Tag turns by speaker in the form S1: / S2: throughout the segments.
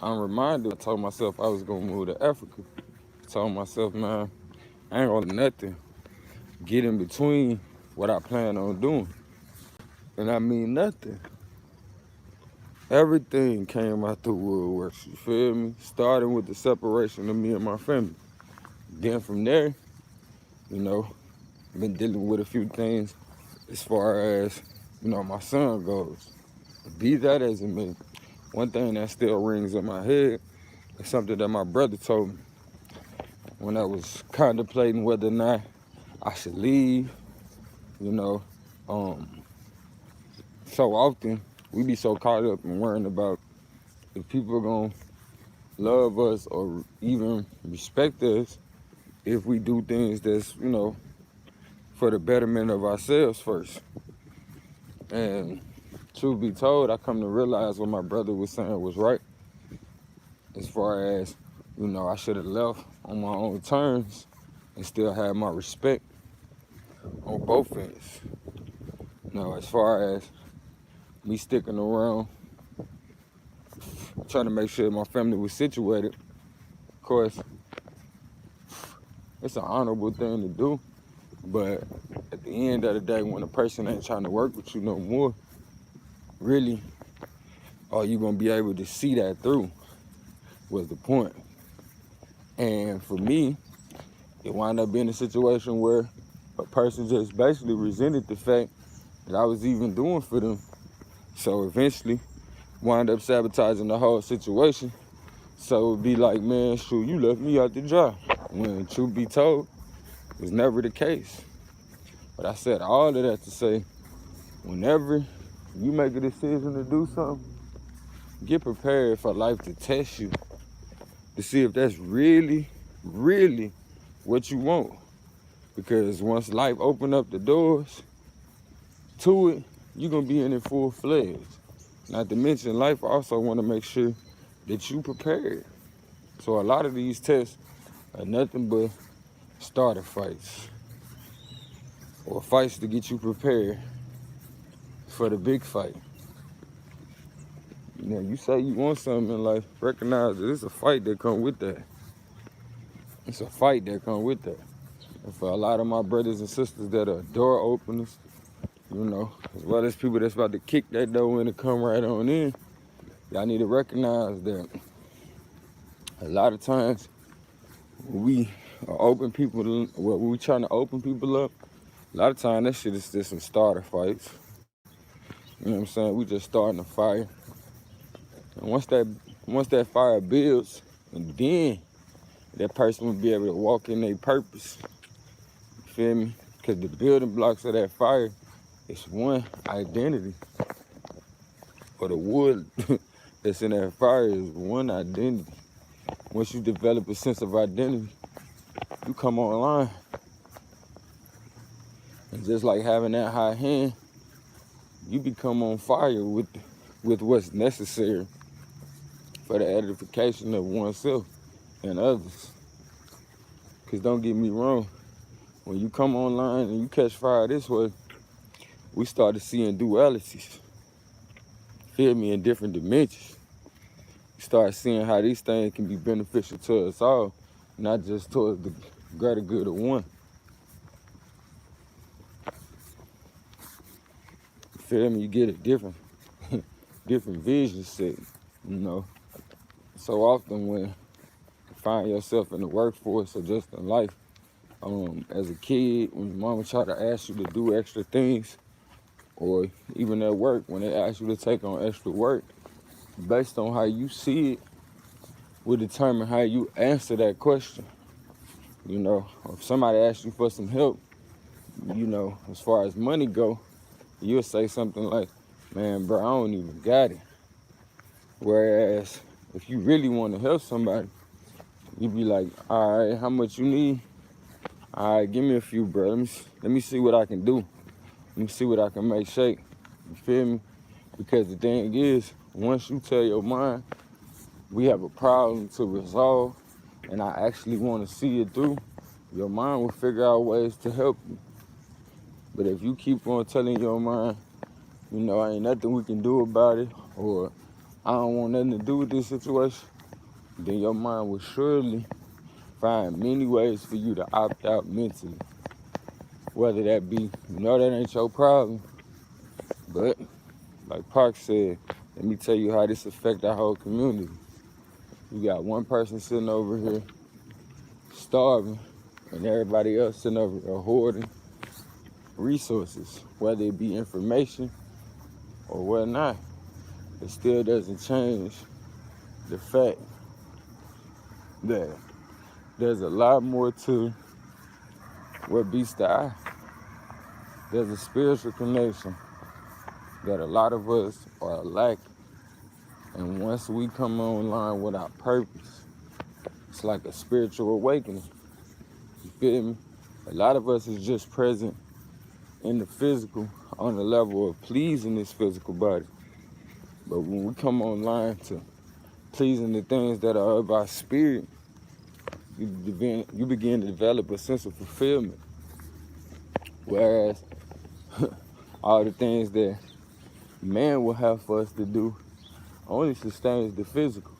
S1: I'm reminded, I told myself I was gonna move to Africa. I told myself, man, I ain't gonna let nothing get in between what I plan on doing. And I mean nothing. Everything came out the woodworks, you feel me? Starting with the separation of me and my family. Then from there, you know, been dealing with a few things as far as, my son goes. Be that as it may, one thing that still rings in my head is something that my brother told me when I was contemplating whether or not I should leave. You know, um, so often we be so caught up in worrying about if people are gonna love us or even respect us if we do things that's, for the betterment of ourselves first. And truth be told, I come to realize what my brother was saying was right. As far as, I should have left on my own terms and still have my respect on both ends. As far as me sticking around, trying to make sure my family was situated, of course, it's an honorable thing to do. But at the end of the day, when a person ain't trying to work with you no more, really, are you gonna be able to see that through was the point. And for me, it wound up being a situation where a person just basically resented the fact that I was even doing for them. So eventually, wound up sabotaging the whole situation. So it'd be like, man, shoot, you left me out to dry. When truth be told, it was never the case. But I said all of that to say, whenever you make a decision to do something, get prepared for life to test you to see if that's really, really what you want. Because once life open up the doors to it, you're gonna be in it full-fledged. Not to mention, life also wanna make sure that you prepared. So a lot of these tests are nothing but starter fights or fights to get you prepared for the big fight. You say you want something in life, recognize that it's a fight that come with that. It's a fight that come with that. And for a lot of my brothers and sisters that are door openers, as well as people that's about to kick that door in and come right on in, y'all need to recognize that a lot of times when we when we trying to open people up, a lot of times that shit is just some starter fights. You know what I'm saying? We just starting a fire. And once that fire builds, and then that person will be able to walk in their purpose. You feel me? Because the building blocks of that fire is one, identity. Or the wood that's in that fire is one, identity. Once you develop a sense of identity, you come online. And just like having that high hand, you become on fire with what's necessary for the edification of oneself and others. Because don't get me wrong, when you come online and you catch fire this way, we started seeing dualities. Feel me? In different dimensions. You start seeing how these things can be beneficial to us all, not just towards the greater good of one. You feel me? You get a different vision set, So often when you find yourself in the workforce or just in life, as a kid, when your mama try to ask you to do extra things, or even at work, when they ask you to take on extra work, based on how you see it, will determine how you answer that question. If somebody asks you for some help, as far as money go, you'll say something like, man, bro, I don't even got it. Whereas if you really want to help somebody, you be like, all right, how much you need? All right, give me a few, bro. Let me see what I can do. Let me see what I can make shake. You feel me? Because the thing is, once you tell your mind, we have a problem to resolve, and I actually want to see it through, your mind will figure out ways to help you. But if you keep on telling your mind, ain't nothing we can do about it, or I don't want nothing to do with this situation, then your mind will surely find many ways for you to opt out mentally. Whether that be, that ain't your problem, but like Park said, let me tell you how this affect our whole community. You got one person sitting over here starving, and everybody else sitting over here hoarding resources, whether it be information or whatnot. It still doesn't change the fact that there's a lot more to what beats the eye. There's a spiritual connection that a lot of us are lacking. And once we come online with our purpose, it's like a spiritual awakening. You feel me? A lot of us is just present in the physical on the level of pleasing this physical body. But when we come online to pleasing the things that are of our spirit, you begin to develop a sense of fulfillment. Whereas all the things that man will have for us to do only sustains the physical.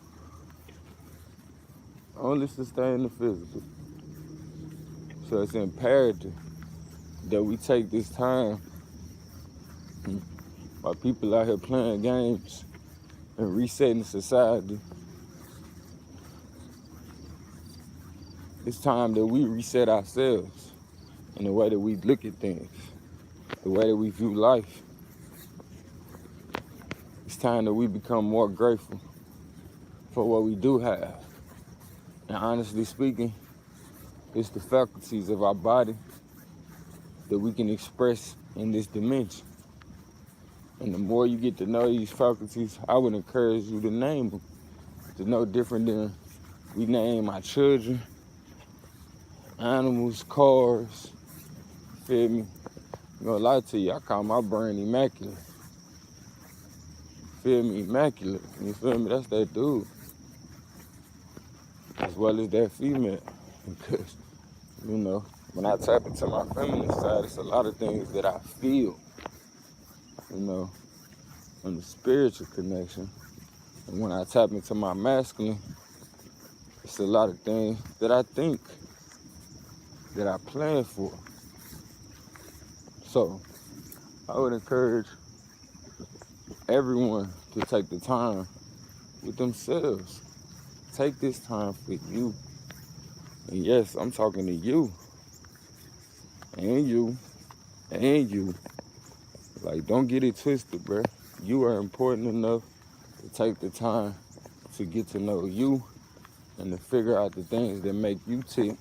S1: Only sustain the physical. So it's imperative that we take this time while people out here playing games and resetting society. It's time that we reset ourselves in the way that we look at things, the way that we view life. It's time that we become more grateful for what we do have. And honestly speaking, it's the faculties of our body that we can express in this dimension. And the more you get to know these faculties, I would encourage you to name them. It's no different than we name our children, animals, cars. Feel me? I'm gonna lie to you, I call my brain immaculate. Feel me? Immaculate. You feel me? That's that dude. As well as that female. Because, when I tap into my feminine side, it's a lot of things that I feel, on the spiritual connection. And when I tap into my masculine, it's a lot of things that I think, that I plan for. So, I would encourage everyone to take the time with themselves. Take this time for you. And yes, I'm talking to you. And you. And you. Like, don't get it twisted, bruh. You are important enough to take the time to get to know you and to figure out the things that make you tick.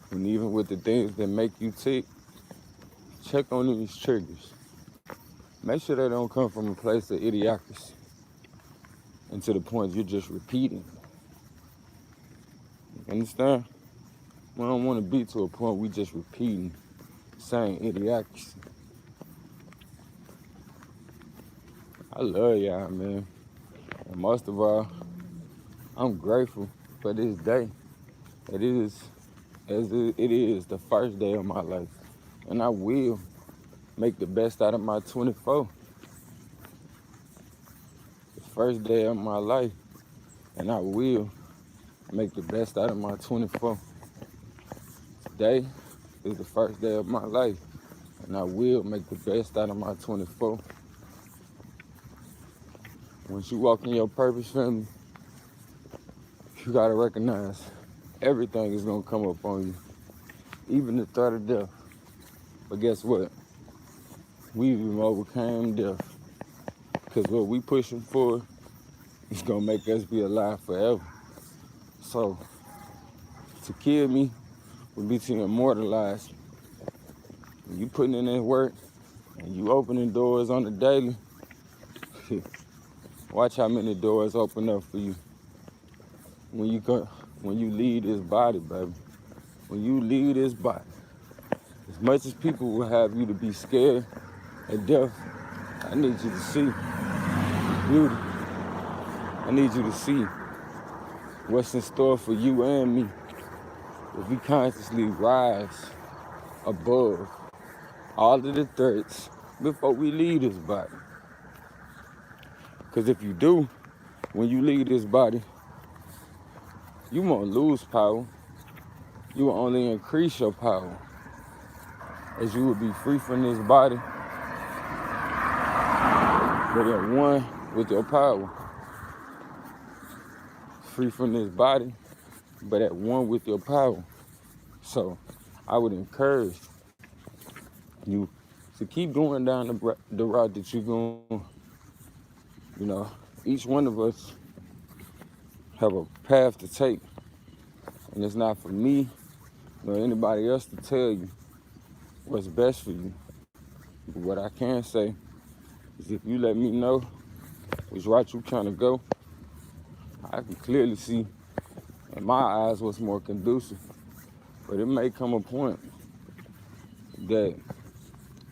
S1: And even with the things that make you tick, check on these triggers. Make sure they don't come from a place of idiocracy and to the point you're just repeating. Understand? We don't want to be to a point we just repeating same idiocracy. I love y'all, man. And most of all, I'm grateful for this day. It is the first day of my life. And I will make the best out of my 24. The first day of my life. And I will make the best out of my 24. Today is the first day of my life. And I will make the best out of my 24. Once you walk in your purpose, family, you gotta recognize everything is gonna come up on you, even the threat of death. But guess what? We've even overcame death, because what we pushing for is gonna make us be alive forever. So to kill me would be to immortalize me. When you putting in that work and you opening doors on the daily, watch how many doors open up for you when you leave this body, baby. When you leave this body, as much as people will have you to be scared of death, I need you to see beauty. I need you to see what's in store for you and me if we consciously rise above all of the threats before we leave this body. Because if you do, when you leave this body, you won't lose power. You will only increase your power, as you will be free from this body, but at one with your power. Free from this body, but at one with your power. So I would encourage you to keep going down the route that you're going. You know, each one of us have a path to take, and it's not for me nor anybody else to tell you what's best for you. But what I can say is if you let me know which route you're trying to go, I can clearly see in my eyes what's more conducive. But it may come a point that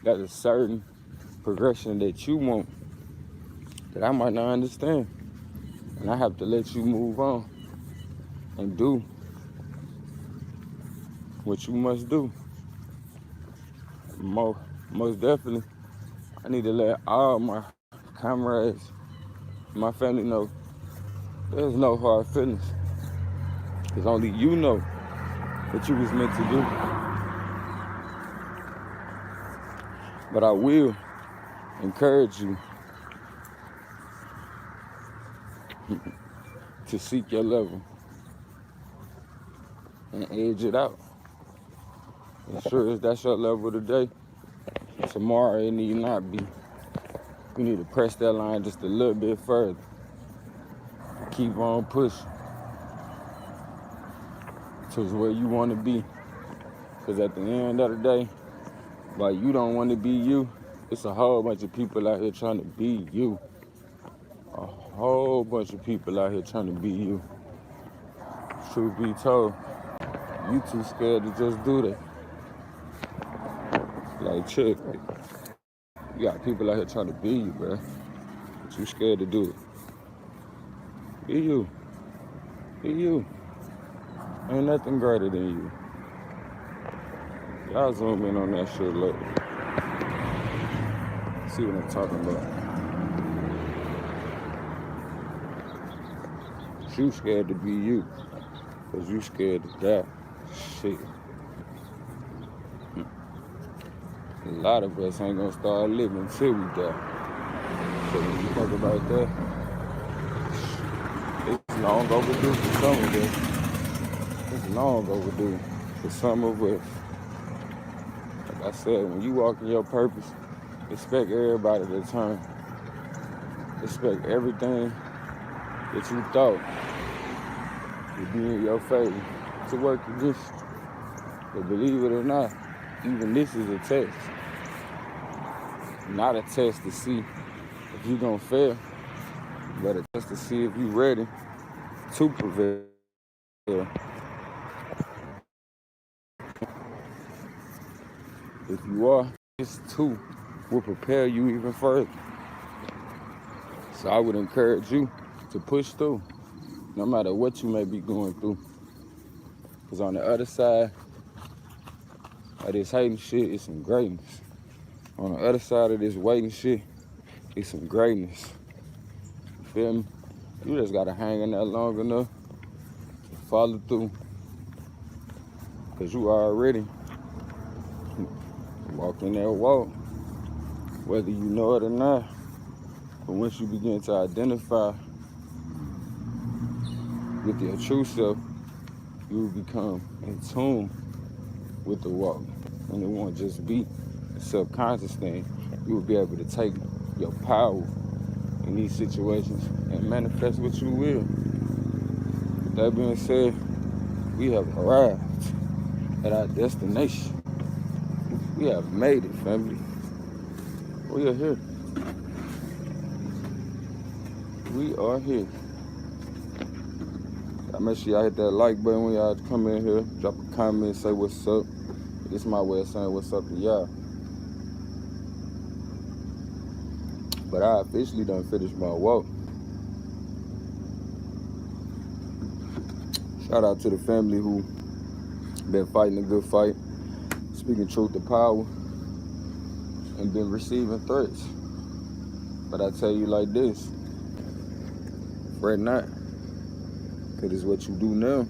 S1: there's a certain progression that you want that I might not understand. And I have to let you move on and do what you must do. Most definitely, I need to let all my comrades, my family know there's no hard feelings. Because only you know what you was meant to do. But I will encourage you to seek your level and edge it out. And sure as that's your level today, tomorrow it need not be. You need to press that line just a little bit further. Keep on pushing towards where you want to be. Because at the end of the day, while you don't want to be you, it's a whole bunch of people out here trying to be you. A whole bunch of people out here trying to be you. Truth be told, you too scared to just do that. Like, check. You got people out here trying to be you, bro. But you scared to do it. Be you. Be you. Ain't nothing greater than you. Y'all zoom in on that shit, look. See what I'm talking about. You scared to be you. Because you scared to die. Shit. A lot of us ain't gonna start living until we die. So when you talk about that, it's long overdue for some of us. It's long overdue for some of us. Like I said, when you walk in your purpose, expect everybody to turn. Expect everything that you thought would be in your favor to work against you. But believe it or not, even this is a test. Not a test to see if you're gonna fail, but a test to see if you're ready to prevail. If you are, this too will prepare you even further. So I would encourage you to push through, no matter what you may be going through. Because on the other side of this hating shit is some greatness. On the other side of this waiting shit is some greatness. You feel me? You just gotta hang in there long enough to follow through. Because you already walking that walk, whether you know it or not. But once you begin to identify with your true self, you will become in tune with the walk. And it won't just be a subconscious thing. You will be able to take your power in these situations and manifest what you will. With that being said, we have arrived at our destination. We have made it, family. We are here. We are here. Make sure y'all hit that like button when y'all come in here. Drop a comment, say what's up. This is my way of saying what's up to y'all. But I officially done finished my walk. Shout out to the family who been fighting a good fight, speaking truth to power, and been receiving threats. But I tell you like this, Fret not, because it's what you do now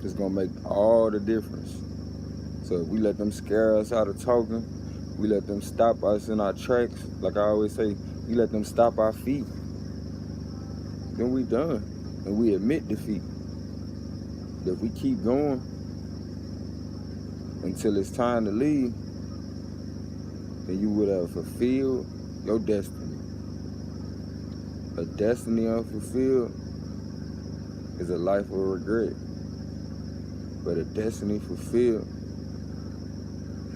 S1: that's gonna make all the difference. So if we let them scare us out of talking, we let them stop us in our tracks, like I always say, we let them stop our feet, then we done. And we admit defeat. But if we keep going until it's time to leave, then you would have fulfilled your destiny. A destiny unfulfilled is a life of regret. But a destiny fulfilled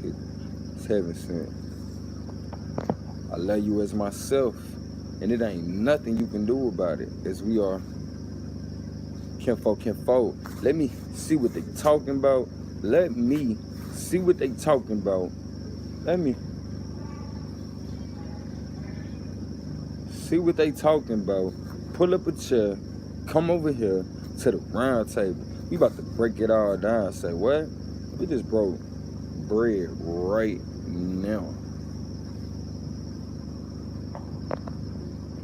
S1: is heaven sent. I love you as myself, and it ain't nothing you can do about it, as we are kinfolk. Let me see what they talking about. Let me see what they talking about. Let me see what they talking about. Pull up a chair, come over here to the round table. We about to break it all down. Say what? We just broke bread right now.